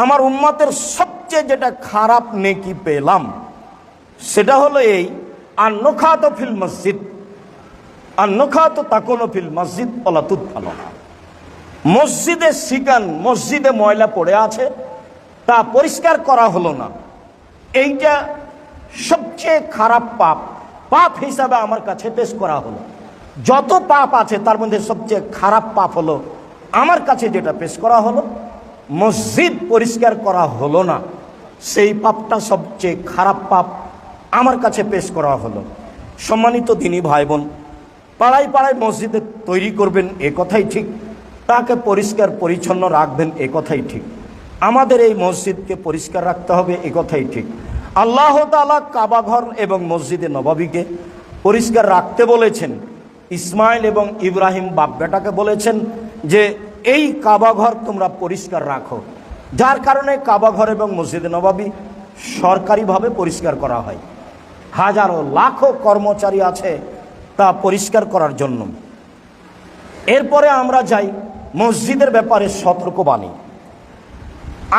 আমার উম্মতের সবচেয়ে যেটা খারাপ নেকি পেলাম সেটা হলো এই আন্নখাত ফিল মসজিদ, আন্নখাত তাকুনু ফিল মসজিদ ওয়ালা তুদফানু। মসজিদে শিকান, মসজিদে ময়লা পড়ে আছে, তা পরিষ্কার করা হলো না। এইটা সবচেয়ে খারাপ পাপ, পাপ হিসাবে আমার কাছে পেশ করা হলো। যত পাপ আছে তার মধ্যে সবচেয়ে খারাপ পাপ হলো আমার কাছে যেটা পেশ করা হলো, মসজিদ পরিষ্কার করা হলো না, সেই পাপটা সবচেয়ে খারাপ পাপ আমার কাছে পেশ করা হলো। সম্মানিত দিনী ভাই বোন, পাড়ায় পাড়ায় মসজিদে তৈরি করবেন এ কথাই ঠিক, তাকে পরিষ্কার পরিচ্ছন্ন রাখবেন এ কথাই ঠিক, আমাদের এই মসজিদকে পরিষ্কার রাখতে হবে এ কথাই ঠিক। আল্লাহ তাআলা কাবা ঘর এবং মসজিদে নববীকে পরিষ্কার রাখতে বলেছেন। ইসমাইল এবং ইব্রাহিম বাপ বেটাকে বলেছেন যে এই কাবা ঘর তোমরা পরিষ্কার রাখো, যার কারণে কাবা ঘর এবং মসজিদে নববী সরকারিভাবে পরিষ্কার করা হয়। হাজারো লাখো কর্মচারী আছে তা পরিষ্কার করার জন্য। এরপরে আমরা যাই মসজিদের ব্যাপারে সতর্কবাণী।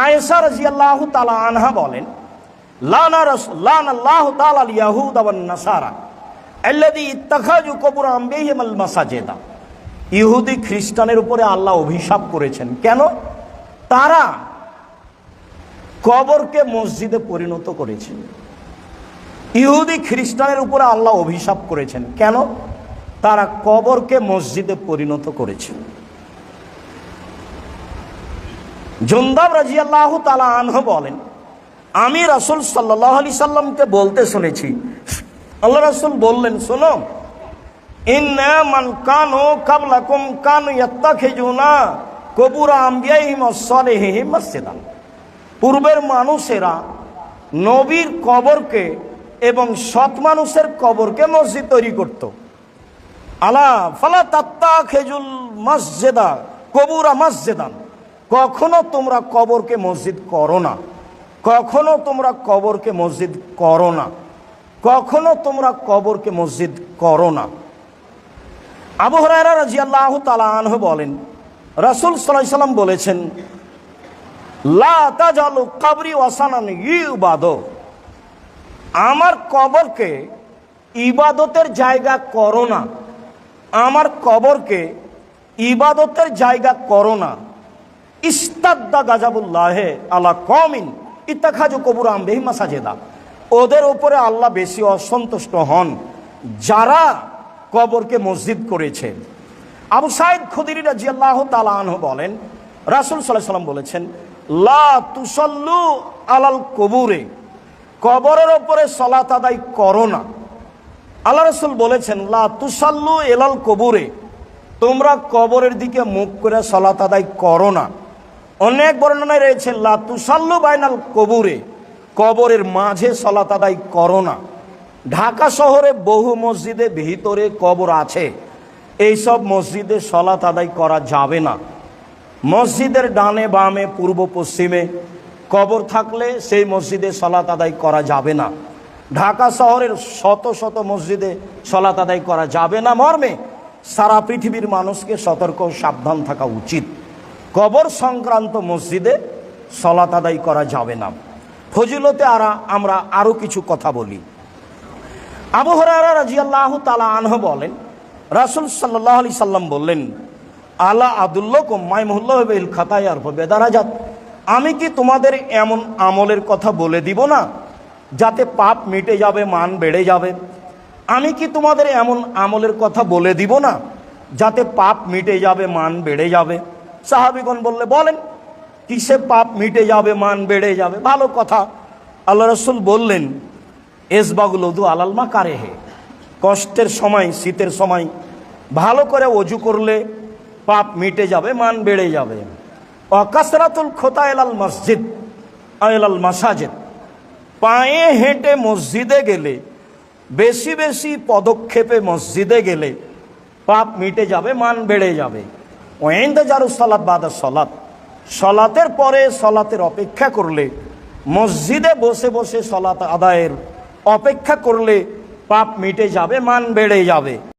আয়েশা রাদিয়াল্লাহু তাআলা আনহা বলেন, লানাল্লাহু তাআলা আল ইয়াহুদ ওয়ান নাসারা আল্লাযী ইত্তাখাযু কুবুর আনবিহিম আল মাসাজিদা। ইহুদি খ্রিস্টানের উপরে আল্লাহ অভিশাপ করেছেন। কেন? তারা কবরকে মসজিদে পরিণত করেছেন। ইহুদি খ্রিস্টানের উপরে আল্লাহ অভিশাপ করেছেন। কেন? তারা কবরকে মসজিদে পরিণত করেছেন। জুনদাব রাদিয়াল্লাহু তাআলা আনহু বলেন, আমি রাসূল সাল্লাল্লাহু আলাইহি সাল্লামকে বলতে শুনেছি, আল্লাহ রাসূল বললেন, শোনো, ইন্না মান কানু ক্বাবলাকুম কানু ইয়াত্তাখিজুনা কুবুর আম্বিয়াইহিম ওয়াস সালিহিম মাসজিদান। পূর্বের মানুষেরা নবীর কবরকে এবং সৎ মানুষের কবরকে মসজিদ তৈরি করত। আলা ফালা তাত্তাখিজুল মাসজিদা কুবুরা মাসজিদান। কখনো তোমরা কবরকে মসজিদ করো না, কখনো তোমরা কবরকে মসজিদ করো না, কখনো তোমরা কবরকে মসজিদ করো না। আবু হুরায়রা রাদিয়াল্লাহু তাআলা আনহু বলেন, রাসূল সাল্লাল্লাহু আলাইহি সাল্লাম বলেছেন, লা তাজালু কবরি ওয়াসানান ইউবাদু। আমার কবরকে ইবাদতের জায়গা করো না, আমার কবরকে ইবাদতের জায়গা করো না। ইস্তাদ্দা গাজাবুল্লাহে আলা কওমিন ইত্তাখাযু কুবুর আনবিহিম মাসাজিদা। ওদের উপরে আল্লাহ বেশি অসন্তুষ্ট হন যারা কবরকে মসজিদ করেছে। আবু সাঈদ খুদরি রাদিয়াল্লাহু তাআলা আনহু বলেন, রাসূল সাল্লাল্লাহু আলাইহি সাল্লাম বলেছেন, লা তুসাল্লু আলাল কুবুরে। কবরের উপরে সালাত আদায় করো না। আল্লাহ রাসূল বলেছেন, লা তুসাল্লু ইলাল কুবুরে। তোমরা কবরের দিকে মুখ করে সালাত আদায় করো না। অনেক বর্ণনায় রয়েছে, লা তুসাল্লু বাইনাল কুবুরে। কবরের মাঝে সালাত আদায় করো না। ঢাকা শহরে বহু মসজিদে ভিতরে কবর আছে, এইসব মসজিদে সালাত আদায় করা যাবে না। মসজিদের ডানে বামে পূর্ব পশ্চিমে কবর থাকলে সেই মসজিদে সালাত আদায় করা যাবে না। ঢাকা শহরের শত শত মসজিদে সালাত আদায় করা যাবে না মর্মে সারা পৃথিবীর মানুষকে সতর্ক সাবধান থাকা উচিত। কবর সংক্রান্ত মসজিদে সালাত আদায় করা যাবে না। ফজিলতে আমরা আরো কিছু কথা বলি। আবু হুরায়রা রাদিয়াল্লাহু তাআলা আনহু বলেন, রাসূল সাল্লাল্লাহু আলাইহি সাল্লাম বললেন, আলা আদুল্লুকুম মা ইয়ামহুল্লাহু বিল খাতায়া ওয়া বিদারাজাত। আমি কি তোমাদের এমন আমলের কথা বলে দিব না যাতে পাপ মিটে যাবে, মান বেড়ে যাবে? আমি কি তোমাদের এমন আমলের কথা বলে দিব না যাতে পাপ মিটে যাবে, মান বেড়ে যাবে? সাহাবীগণ বলেন, কিসে পাপ মিটে যাবে, মান বেড়ে যাবে? ভালো কথা। আল্লাহ রাসূল বললেন, ইসবাগুল উযু আলাল মাকারিহি। কষ্টের সময়, শীতের সময় ভালো করে ওযু করলে পাপ মিটে যাবে, মান বেড়ে যাবে। ওয়া কাসরাতুল খুতা ইলাল মসজিদ ইলাল মাসাজিদ। পায়ে হেঁটে মসজিদে গেলে, বেশি বেশি পদক্ষেপে মসজিদে গেলে পাপ মিটে যাবে, মান বেড়ে যাবে। ওয়া ইনতিজারুস সালাত বাদা সালাত। সালাতের পরে সালাতের অপেক্ষা করলে, মসজিদে বসে বসে সালাত আদায়ের অপেক্ষা করলে পাপ মিটে যাবে, মান বেড়ে যাবে।